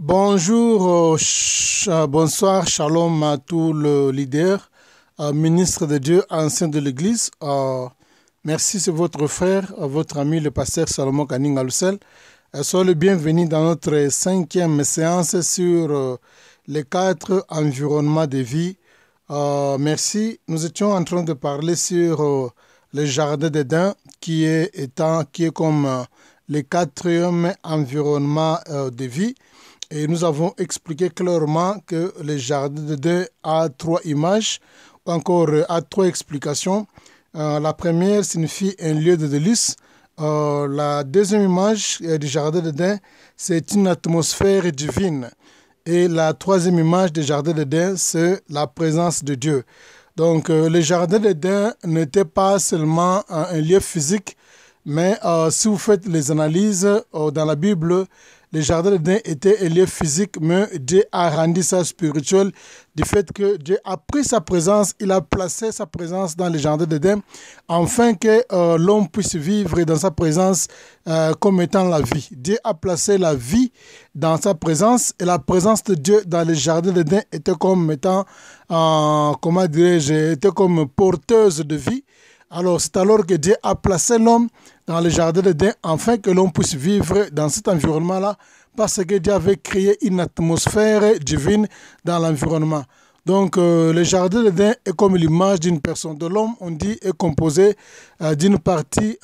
Bonjour, bonsoir, shalom à tous les leaders, ministres de Dieu, anciens de l'Église. Merci, c'est votre frère, votre ami, le pasteur Salomon Kaning Alusel. Soyez le bienvenu dans notre cinquième séance sur les 4 environnements de vie. Merci. Nous étions en train de parler sur le jardin d'Éden qui est comme le 4e environnement de vie. Et nous avons expliqué clairement que le jardin d'Éden a 3 images, ou encore a 3 explications. La première signifie un lieu de délice. La deuxième image du jardin d'Éden, c'est une atmosphère divine. Et la troisième image du jardin d'Éden, c'est la présence de Dieu. Donc, le jardin d'Éden n'était pas seulement un lieu physique, mais si vous faites les analyses dans la Bible, le jardin d'Éden était un lieu physique, mais Dieu a rendu ça spirituel du fait que Dieu a pris sa présence, il a placé sa présence dans le jardin d'Éden, afin que l'homme puisse vivre dans sa présence comme étant la vie. Dieu a placé la vie dans sa présence, et la présence de Dieu dans le jardin d'Éden était comme étant, était comme porteuse de vie. Alors, c'est alors que Dieu a placé l'homme dans le jardin d'Éden afin que l'homme puisse vivre dans cet environnement-là parce que Dieu avait créé une atmosphère divine dans l'environnement. Donc, le jardin d'Éden est comme l'image d'une personne. De l'homme, on dit, est composé d'une partie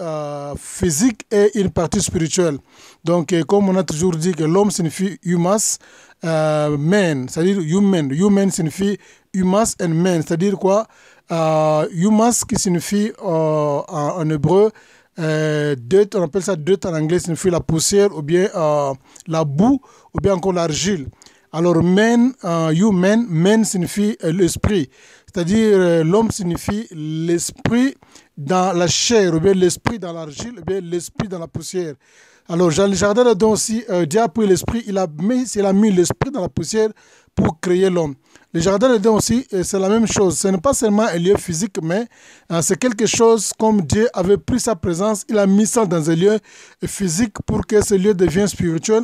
physique et une partie spirituelle. Donc, comme on a toujours dit que l'homme signifie humas, man, c'est-à-dire human. Human signifie humas and man, c'est-à-dire quoi? Humas qui signifie en hébreu, dirt, on appelle ça dirt en anglais, signifie la poussière ou bien la boue ou bien encore l'argile. Alors man, human, man signifie l'esprit, c'est-à-dire l'homme signifie l'esprit dans la chair ou bien l'esprit dans l'argile ou bien l'esprit dans la poussière. Alors le jardin d'Éden aussi, Dieu a pris l'esprit, il a mis l'esprit dans la poussière pour créer l'homme. Le jardin d'Éden aussi, c'est la même chose. Ce n'est pas seulement un lieu physique, mais c'est quelque chose comme Dieu avait pris sa présence, il a mis ça dans un lieu physique pour que ce lieu devienne spirituel.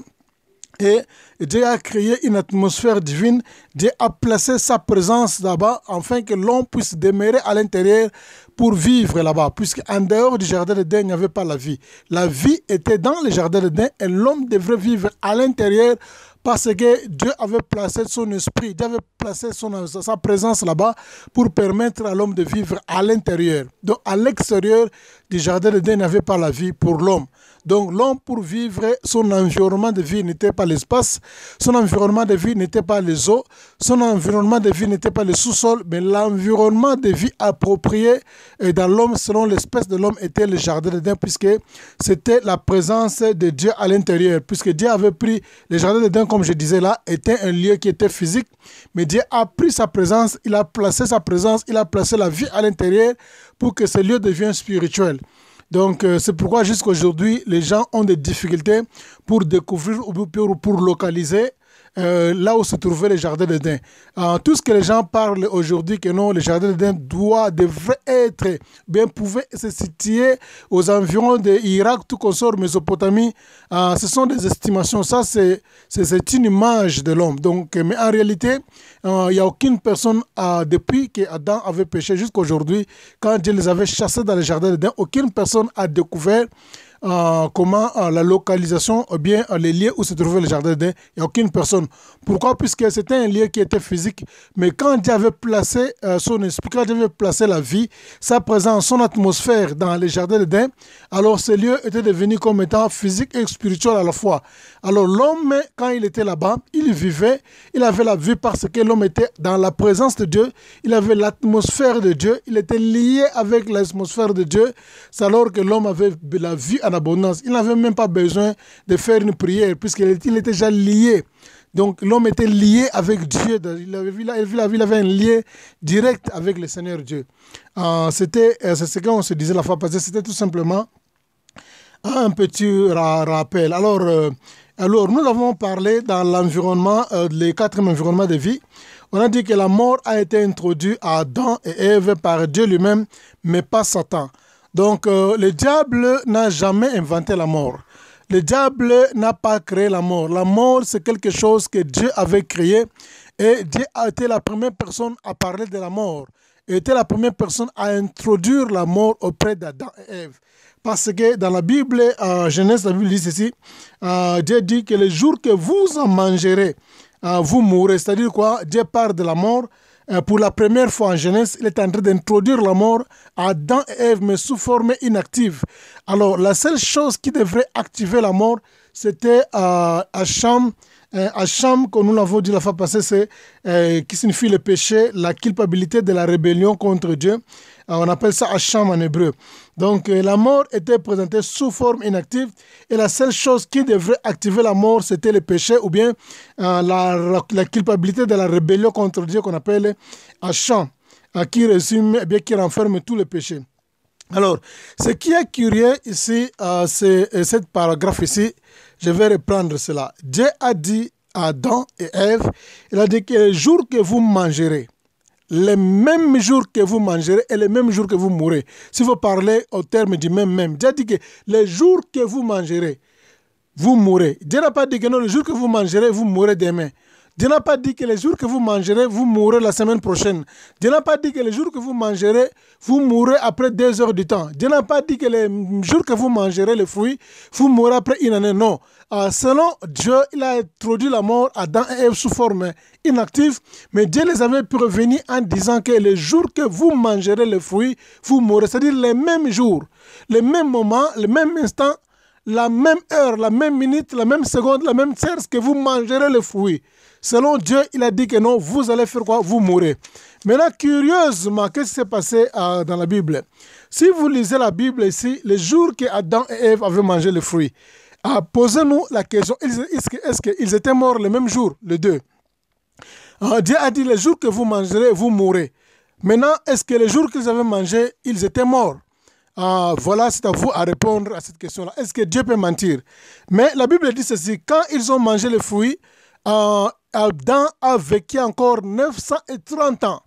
Et Dieu a créé une atmosphère divine. Dieu a placé sa présence là-bas afin que l'homme puisse demeurer à l'intérieur pour vivre là-bas. Puisqu'en dehors du jardin d'Éden, il n'y avait pas la vie. La vie était dans le jardin d'Éden et l'homme devrait vivre à l'intérieur parce que Dieu avait placé son esprit, Dieu avait placé sa présence là-bas pour permettre à l'homme de vivre à l'intérieur. Donc à l'extérieur du jardin d'Éden, il n'y avait pas la vie pour l'homme. Donc l'homme, pour vivre, son environnement de vie n'était pas l'espace, son environnement de vie n'était pas les eaux, son environnement de vie n'était pas le sous-sol, mais l'environnement de vie approprié dans l'homme, selon l'espèce de l'homme, était le jardin d'Éden, puisque c'était la présence de Dieu à l'intérieur. Puisque Dieu avait pris le jardin d'Éden, comme je disais là, était un lieu qui était physique, mais Dieu a pris sa présence, il a placé sa présence, il a placé la vie à l'intérieur pour que ce lieu devienne spirituel. Donc, c'est pourquoi jusqu'à aujourd'hui, les gens ont des difficultés pour découvrir ou pour localiser là où se trouvait le jardin d'Éden. Tout ce que les gens parlent aujourd'hui, que non, le jardin d'Éden devrait être, bien pouvait se situer aux environs de l'Irak, tout consort, Mésopotamie. Ce sont des estimations. Ça, c'est une image de l'homme. Donc, mais en réalité, il n'y a aucune personne, depuis qu'Adam avait péché jusqu'à aujourd'hui, quand Dieu les avait chassés dans le jardin d'Éden, aucune personne a découvert comment la localisation, ou bien les lieux où se trouvait le jardin d'Éden, il n'y a aucune personne. Pourquoi? Puisque c'était un lieu qui était physique, mais quand Dieu avait placé son esprit, quand Dieu avait placé la vie, sa présence, son atmosphère dans le jardin d'Éden, alors ce lieu était devenu comme étant physique et spirituel à la fois. Alors l'homme, quand il était là-bas, il vivait, il avait la vie parce que l'homme était dans la présence de Dieu, il avait l'atmosphère de Dieu, il était lié avec l'atmosphère de Dieu. C'est alors que l'homme avait la vie en abondance. Il n'avait même pas besoin de faire une prière puisqu'il était déjà lié. Donc l'homme était lié avec Dieu. Il avait un lien direct avec le Seigneur Dieu. C'est ce qu'on se disait la fois passée. C'était tout simplement un petit rappel. Alors, nous avons parlé dans l'environnement, les 4 environnements de vie. On a dit que la mort a été introduite à Adam et Ève par Dieu lui-même, mais pas Satan. Donc, le diable n'a jamais inventé la mort. le diable n'a pas créé la mort. La mort, c'est quelque chose que Dieu avait créé et Dieu a été la première personne à parler de la mort. Il était la première personne à introduire la mort auprès d'Adam et Ève. Parce que dans la Bible, Genèse, la Bible dit ceci, Dieu dit que le jour que vous en mangerez, vous mourrez. C'est-à-dire quoi? Dieu parle de la mort. Pour la première fois en Genèse, il est en train d'introduire la mort à Adam et Ève, mais sous forme inactive. Alors, la seule chose qui devrait activer la mort, c'était Hacham. Hacham, comme nous l'avons dit la fois passée, c'est qui signifie le péché, la culpabilité de la rébellion contre Dieu. On appelle ça Hacham en hébreu. Donc, la mort était présentée sous forme inactive et la seule chose qui devrait activer la mort, c'était le péché ou bien la culpabilité de la rébellion contre Dieu qu'on appelle Hacham, qui résume, bien, qui renferme tous les péchés. Alors, ce qui est curieux ici, c'est cette paragraphe ici. Je vais reprendre cela. Dieu a dit à Adam et Ève, il a dit que le jour que vous mangerez, le même jour que vous mangerez et le même jour que vous mourrez. Si vous parlez au terme du même. Dieu a dit que le jour que vous mangerez, vous mourrez. Dieu n'a pas dit que non, le jour que vous mangerez, vous mourrez demain. Dieu n'a pas dit que le jour que vous mangerez, vous mourrez la semaine prochaine. Dieu n'a pas dit que le jour que vous mangerez, vous mourrez après 2 heures du temps. Dieu n'a pas dit que le jour que vous mangerez les fruits, vous mourrez après une année. Non. Selon Dieu, il a introduit la mort à Adam et Ève sous forme inactive, mais Dieu les avait prévenus en disant que le jour que vous mangerez les fruits, vous mourrez. C'est-à-dire le même jour, le même moment, le même instant, la même heure, la même minute, la même seconde, la même tierce que vous mangerez les fruits. Selon Dieu, il a dit que non, vous allez faire quoi? Vous mourrez. Maintenant, curieusement, qu'est-ce qui s'est passé dans la Bible? Si vous lisez la Bible ici, le jour que Adam et Ève avaient mangé les fruits, posez-nous la question, est-ce qu'ils étaient morts le même jour, les deux? Dieu a dit, le jour que vous mangerez, vous mourrez. Maintenant, est-ce que le jour qu'ils avaient mangé, ils étaient morts? Voilà, c'est à vous à répondre à cette question-là. Est-ce que Dieu peut mentir? Mais la Bible dit ceci, quand ils ont mangé les fruits, Adam a vécu encore 930 ans.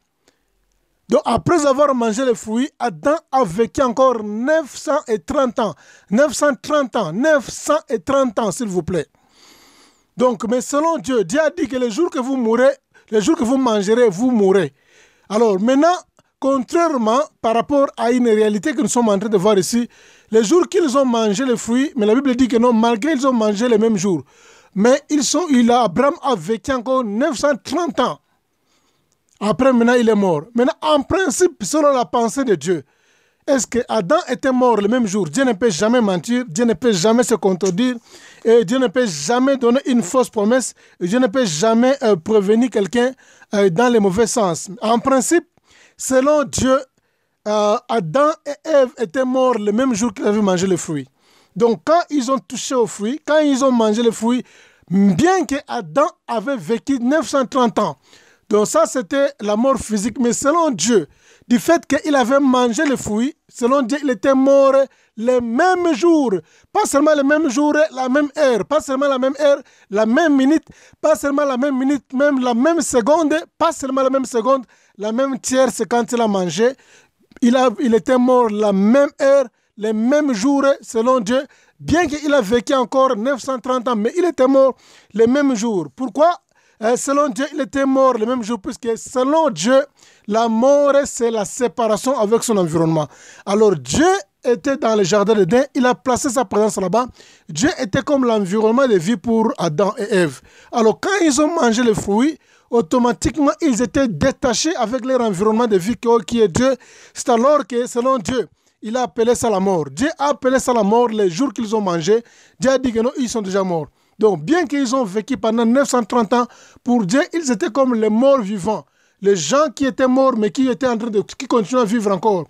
Donc, après avoir mangé les fruits, Adam a vécu encore 930 ans. 930 ans. 930 ans, s'il vous plaît. Donc, mais selon Dieu, Dieu a dit que le jour que vous mourrez, le jour que vous mangerez, vous mourrez. Alors, maintenant, contrairement par rapport à une réalité que nous sommes en train de voir ici, les jours qu'ils ont mangé les fruits, mais la Bible dit que non, malgré qu'ils ont mangé les mêmes jours. Mais Abraham a vécu encore 930 ans. Après, maintenant, il est mort. Maintenant, en principe, selon la pensée de Dieu, est-ce que Adam était mort le même jour? Dieu ne peut jamais mentir, Dieu ne peut jamais se contredire, et Dieu ne peut jamais donner une fausse promesse, et Dieu ne peut jamais prévenir quelqu'un dans le mauvais sens. En principe, selon Dieu, Adam et Ève étaient morts le même jour qu'ils avaient mangé les fruits. Donc, quand ils ont touché aux fruits, quand ils ont mangé les fruits, bien que Adam avait vécu 930 ans, donc ça, c'était la mort physique. Mais selon Dieu, du fait qu'il avait mangé les fruits, selon Dieu, il était mort le même jour. Pas seulement le même jour, la même heure. Pas seulement la même heure, la même minute. Pas seulement la même minute, même la même seconde. Pas seulement la même seconde, la même tierce quand il a mangé. Il était mort la même heure, le même jour, selon Dieu. Bien qu'il a vécu encore 930 ans, mais il était mort le même jour. Pourquoi? Selon Dieu, il était mort le même jour, puisque selon Dieu, la mort, c'est la séparation avec son environnement. Alors Dieu était dans le jardin d'Éden, il a placé sa présence là-bas. Dieu était comme l'environnement de vie pour Adam et Ève. Alors quand ils ont mangé les fruits, automatiquement, ils étaient détachés avec leur environnement de vie qui est Dieu. C'est alors que, selon Dieu, il a appelé ça la mort. Dieu a appelé ça la mort les jours qu'ils ont mangé. Dieu a dit que non, ils sont déjà morts. Donc, bien qu'ils ont vécu pendant 930 ans, pour Dieu, ils étaient comme les morts vivants. Les gens qui étaient morts, mais qui continuent à vivre encore.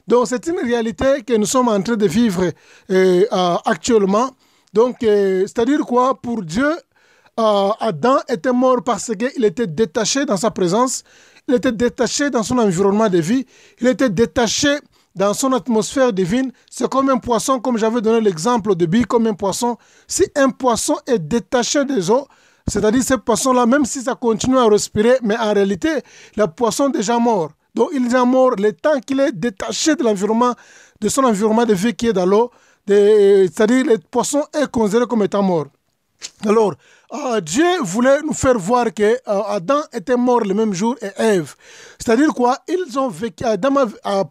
Donc, c'est une réalité que nous sommes en train de vivre actuellement. Donc, c'est-à-dire quoi? Pour Dieu, Adam était mort parce qu'il était détaché dans sa présence. Il était détaché dans son environnement de vie. Il était détaché dans son atmosphère divine. C'est comme un poisson, comme j'avais donné l'exemple de bille, comme un poisson. Si un poisson est détaché des eaux, c'est-à-dire ce poisson-là, même si ça continue à respirer, mais en réalité, le poisson est déjà mort. Donc il est déjà mort le temps qu'il est détaché de l'environnement, de son environnement de vie qui est dans l'eau, c'est-à-dire les poissons est considéré comme étant mort. Alors, Dieu voulait nous faire voir que Adam était mort le même jour et Ève. C'est-à-dire quoi? Ils ont vécu, Adam,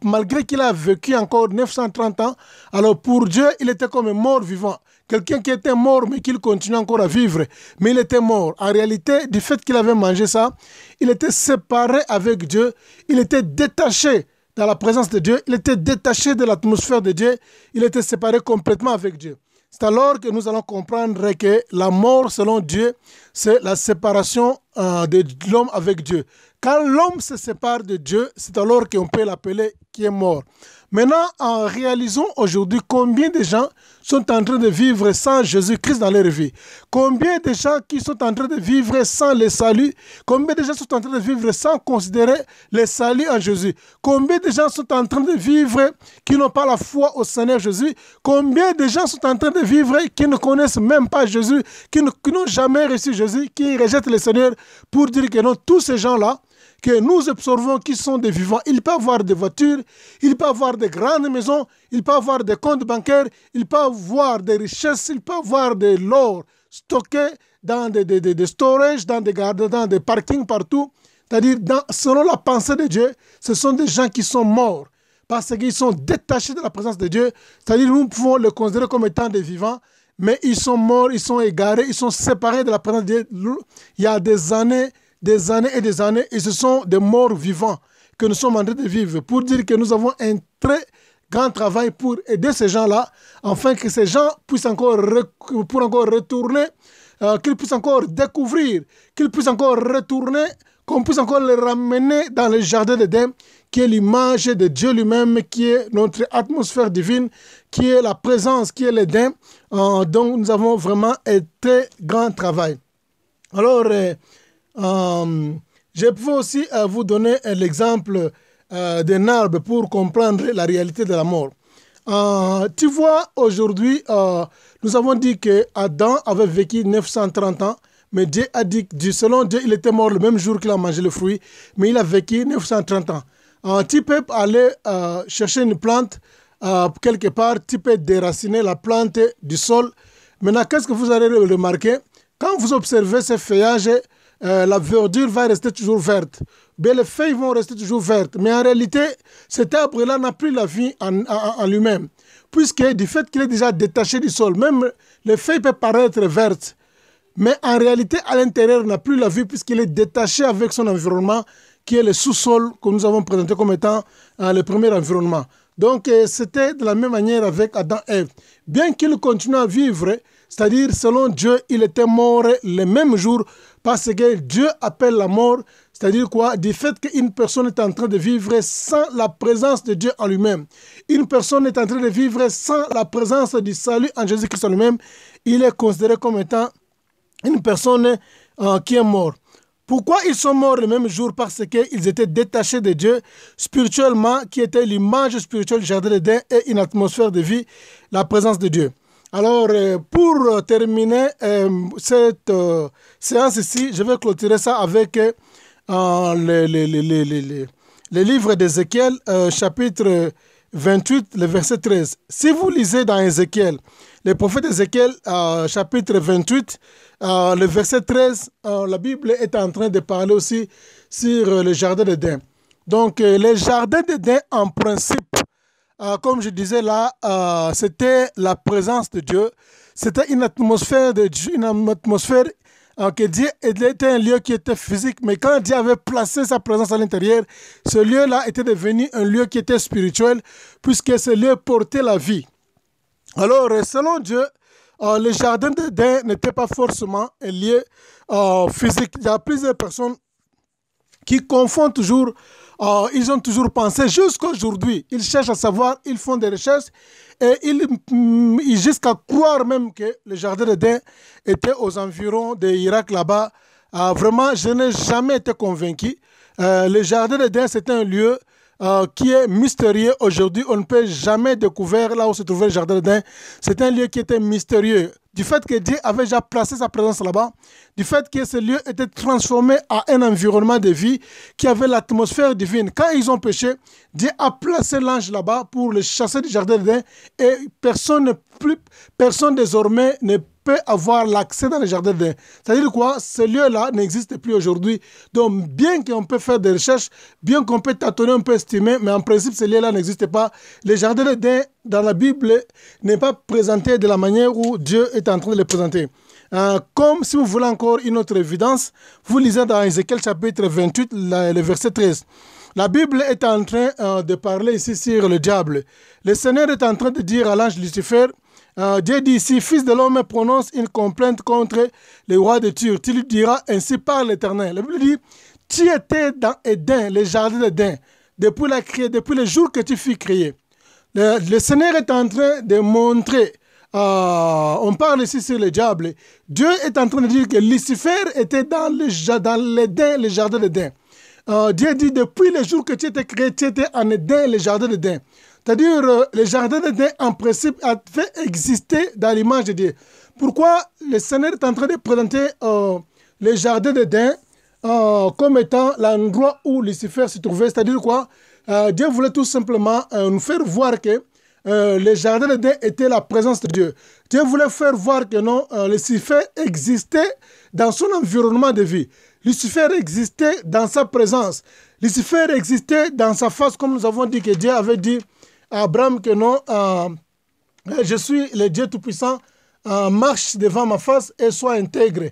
malgré qu'il a vécu encore 930 ans, alors pour Dieu, il était comme un mort vivant. Quelqu'un qui était mort, mais qui continue encore à vivre. Mais il était mort. En réalité, du fait qu'il avait mangé ça, il était séparé avec Dieu. Il était détaché dans la présence de Dieu. Il était détaché de l'atmosphère de Dieu. Il était séparé complètement avec Dieu. C'est alors que nous allons comprendre que la mort, selon Dieu, c'est la séparation de l'homme avec Dieu. Quand l'homme se sépare de Dieu, c'est alors qu'on peut l'appeler qui est mort. Maintenant, réalisons aujourd'hui combien de gens sont en train de vivre sans Jésus-Christ dans leur vie. Combien de gens qui sont en train de vivre sans le salut. Combien de gens sont en train de vivre sans considérer le salut en Jésus. Combien de gens sont en train de vivre qui n'ont pas la foi au Seigneur Jésus. Combien de gens sont en train de vivre qui ne connaissent même pas Jésus, qui n'ont jamais reçu Jésus, qui rejettent le Seigneur pour dire que non, tous ces gens-là, que nous observons qui sont des vivants. Ils peuvent avoir des voitures, ils peuvent avoir des grandes maisons, ils peuvent avoir des comptes bancaires, ils peuvent avoir des richesses, ils peuvent avoir de l'or stocké dans des storage, dans des parkings partout. C'est-à-dire, selon la pensée de Dieu, ce sont des gens qui sont morts parce qu'ils sont détachés de la présence de Dieu. C'est-à-dire, nous pouvons les considérer comme étant des vivants, mais ils sont morts, ils sont égarés, ils sont séparés de la présence de Dieu. Il y a des années et des années, et ce sont des morts vivants que nous sommes en train de vivre, pour dire que nous avons un très grand travail pour aider ces gens-là, afin que ces gens puissent encore retourner, qu'ils puissent encore découvrir, qu'ils puissent encore retourner, qu'on puisse encore les ramener dans le jardin d'Éden, qui est l'image de Dieu lui-même, qui est notre atmosphère divine, qui est la présence, qui est l'Éden, dont nous avons vraiment un très grand travail. Alors, je peux aussi vous donner l'exemple d'un arbre pour comprendre la réalité de la mort. Tu vois, aujourd'hui, nous avons dit que Adam avait vécu 930 ans, mais Dieu a dit que selon Dieu, il était mort le même jour qu'il a mangé le fruit, mais il a vécu 930 ans. Tu peux aller chercher une plante quelque part, tu peux déraciner la plante du sol. Maintenant, qu'est-ce que vous allez remarquer? Quand vous observez ces feuillages, la verdure va rester toujours verte. Bien, les feuilles vont rester toujours vertes. Mais en réalité, cet arbre-là n'a plus la vie en lui-même. Puisque du fait qu'il est déjà détaché du sol, même les feuilles peuvent paraître vertes. Mais en réalité, à l'intérieur, il n'a plus la vie puisqu'il est détaché avec son environnement, qui est le sous-sol que nous avons présenté comme étant le premier environnement. Donc, c'était de la même manière avec Adam et Ève. Bien qu'il continue à vivre, c'est-à-dire, selon Dieu, il était mort le même jour parce que Dieu appelle la mort, c'est-à-dire quoi? Du fait qu'une personne est en train de vivre sans la présence de Dieu en lui-même. Une personne est en train de vivre sans la présence du salut en Jésus-Christ en lui-même. Il est considéré comme étant une personne qui est morte. Pourquoi ils sont morts le même jour? Parce qu'ils étaient détachés de Dieu spirituellement, qui était l'image spirituelle du jardin d'Éden et une atmosphère de vie, la présence de Dieu. Alors, pour terminer cette séance ici, je vais clôturer ça avec le livre d'Ézéchiel, chapitre 28, le verset 13. Si vous lisez dans Ézéchiel, le prophète Ézéchiel, chapitre 28, le verset 13, la Bible est en train de parler aussi sur le jardin d'Éden. Donc, le jardin d'Éden, en principe, comme je disais là, c'était la présence de Dieu. C'était une atmosphère de Dieu, une atmosphère que Dieu était un lieu qui était physique. Mais quand Dieu avait placé sa présence à l'intérieur, ce lieu-là était devenu un lieu qui était spirituel, puisque ce lieu portait la vie. Alors, selon Dieu, le jardin d'Éden n'était pas forcément un lieu physique. Il y a plusieurs personnes qui confondent toujours. Ils ont toujours pensé jusqu'à aujourd'hui. Ils cherchent à savoir, ils font des recherches et ils jusqu'à croire même que le jardin d'Éden était aux environs de l'Irak là-bas. Vraiment, je n'ai jamais été convaincu. Le jardin d'Éden, c'est un lieu qui est mystérieux. Aujourd'hui, on ne peut jamais découvrir là où se trouvait le jardin d'Éden. C'est un lieu qui était mystérieux. Du fait que Dieu avait déjà placé sa présence là-bas, du fait que ce lieu était transformé en un environnement de vie qui avait l'atmosphère divine. Quand ils ont péché, Dieu a placé l'ange là-bas pour le chasser du jardin d'Éden et personne désormais ne peut avoir l'accès dans le jardin d'Éden. C'est-à-dire quoi? Ce lieu-là n'existe plus aujourd'hui. Donc, bien qu'on peut faire des recherches, bien qu'on peut tâtonner, on peut estimer, mais en principe, ce lieu-là n'existe pas. Le jardin d'Éden, dans la Bible, n'est pas présenté de la manière où Dieu est en train de le présenter. Comme si vous voulez encore une autre évidence, vous lisez dans Ézéchiel chapitre 28, le verset 13. La Bible est en train de parler ici sur le diable. Le Seigneur est en train de dire à l'ange Lucifer, Dieu dit ici, fils de l'homme prononce une complainte contre le roi de Tyr. Tu lui diras, ainsi par l'Éternel. La Bible dit, tu étais dans Éden, le jardin d'Éden, depuis le jour que tu fus créé. Le Seigneur est en train de montrer, on parle ici sur le diable. Dieu est en train de dire que Lucifer était dans l'Éden, le jardin d'Éden. Dieu dit, depuis le jour que tu étais créé, tu étais en Éden, le jardin d'Éden. C'est-à-dire, le jardin d'Éden, en principe, a fait exister dans l'image de Dieu. Pourquoi le Seigneur est en train de présenter le jardin d'Éden comme étant l'endroit où Lucifer se trouvait? C'est-à-dire quoi? Dieu voulait tout simplement nous faire voir que le jardin d'Éden était la présence de Dieu. Dieu voulait faire voir que non, Lucifer existait dans son environnement de vie. Lucifer existait dans sa présence. Lucifer existait dans sa face, comme nous avons dit que Dieu avait dit à Abraham que non, je suis le Dieu Tout-Puissant, marche devant ma face et sois intègre.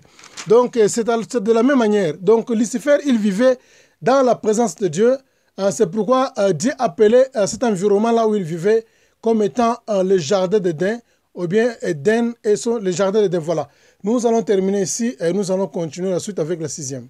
Donc, c'est de la même manière. Donc, Lucifer, il vivait dans la présence de Dieu. C'est pourquoi Dieu appelait cet environnement-là où il vivait comme étant le jardin d'Éden, ou bien Éden et le jardin d'Éden. Voilà. Nous allons terminer ici et nous allons continuer la suite avec la 6e.